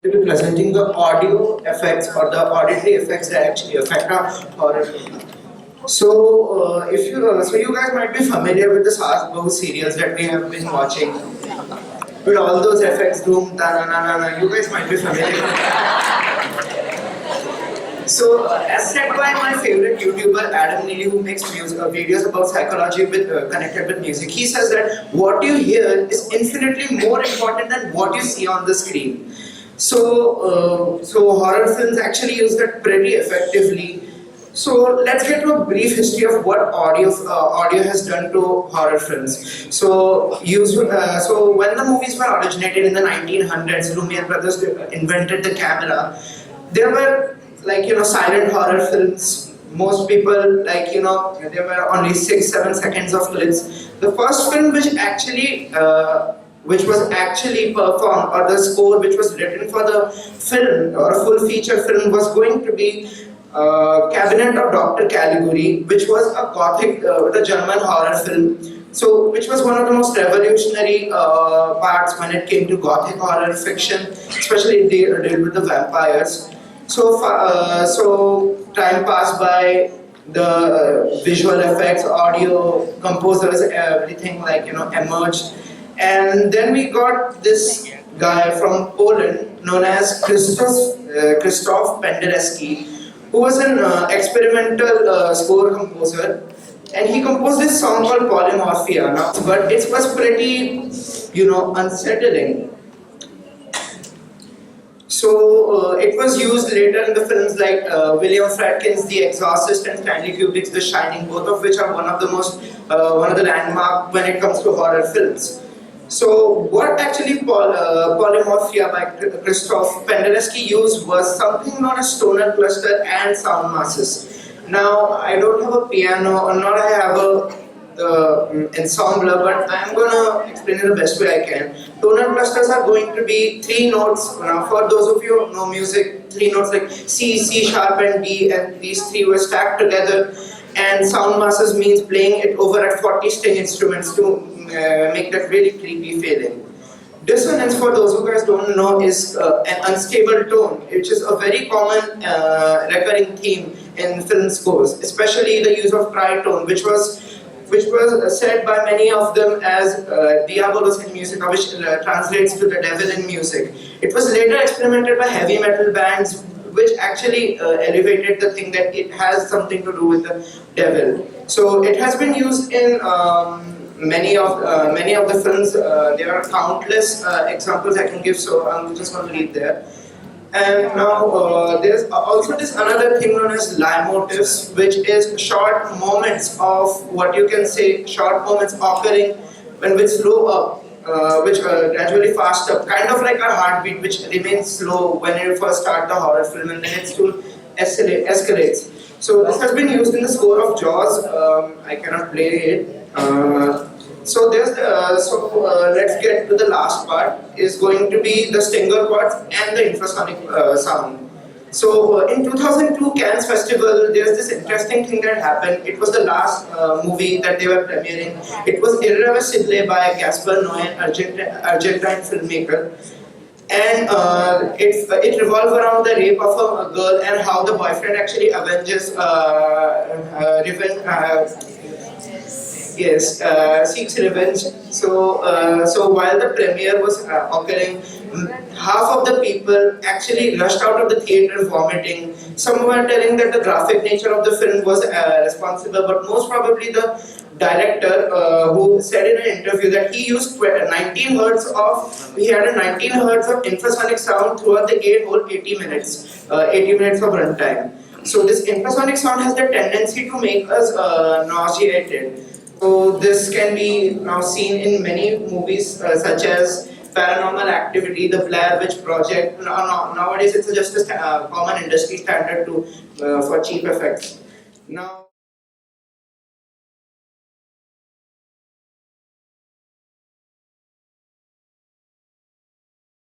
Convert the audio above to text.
to be presenting the audio effects or the auditory effects that actually affect our horror film. If you guys might be familiar with the Saas serials that we have been watching, with all those effects, doom, ta na na na na. You guys might be familiar. As said by my favorite YouTuber Adam Neely, who makes videos about psychology connected with music, he says that what you hear is infinitely more important than what you see on the screen. So horror films actually use that pretty effectively. So let's get to a brief history of what audio has done to horror films. So when the movies were originated in the 1900s, Lumiere brothers invented the camera. There were silent horror films. Most people there were only 6-7 seconds of clips. The first film which was actually performed, or the score which was written for the film or a full feature film, was going to be Cabinet of Dr. Caligari, which was a gothic, the German horror film. So, which was one of the most revolutionary parts when it came to gothic horror fiction, especially deal with the vampires. So time passed by, the visual effects, audio, composers, everything emerged, and then we got this guy from Poland known as Krzysztof Penderecki, who was an experimental score composer, and he composed this song called Polymorphia. But it was pretty, unsettling. So it was used later in the films like William Friedkin's The Exorcist and Stanley Kubrick's The Shining, both of which are one of the landmark when it comes to horror films. So what actually Polymorphia by Krzysztof Penderecki used was something known as tonal cluster and sound masses. Now I don't have a piano, or not I have a ensembler, but I'm gonna explain it the best way I can. Tonal clusters are going to be 3 notes. Now, for those of you who know music, 3 notes like C, C sharp, and D, and these 3 were stacked together. And sound masses means playing it over at 40 string instruments to make that really creepy feeling. Dissonance, for those who guys don't know, is an unstable tone, which is a very common recurring theme in film scores, especially the use of tritone, which was said by many of them as diabolos in music, which translates to the devil in music. It was later experimented by heavy metal bands, which actually elevated the thing that it has something to do with the devil. So it has been used in many of the films. There are countless examples I can give, so I'm just going to leave there. And now there's also this another thing known as leitmotifs, which is short moments of short moments occurring which slow up, which gradually fast up, kind of like a heartbeat, which remains slow when you first start the horror film, and then it still escalates. So this has been used in the score of Jaws. I cannot play it. Let's get to the last part. Is going to be the stinger chords and the infrasonic sound. So in 2002 Cannes Festival, there's this interesting thing that happened. It was the last movie that they were premiering. It was Irreversible by Gaspar Noé, Argentine filmmaker. And it revolved around the rape of a girl and how the boyfriend actually avenges seeks revenge. So while the premiere was occurring, half of the people actually rushed out of the theater vomiting. Some were telling that the graphic nature of the film was responsible, but most probably the director, who said in an interview that he used 19 hertz of infrasonic sound throughout the 80 minutes of runtime. So this infrasonic sound has the tendency to make us nauseated. So this can be now seen in many movies such as Paranormal Activity, The Blair Witch Project. Nowadays it's just a common industry standard for cheap effects. Now.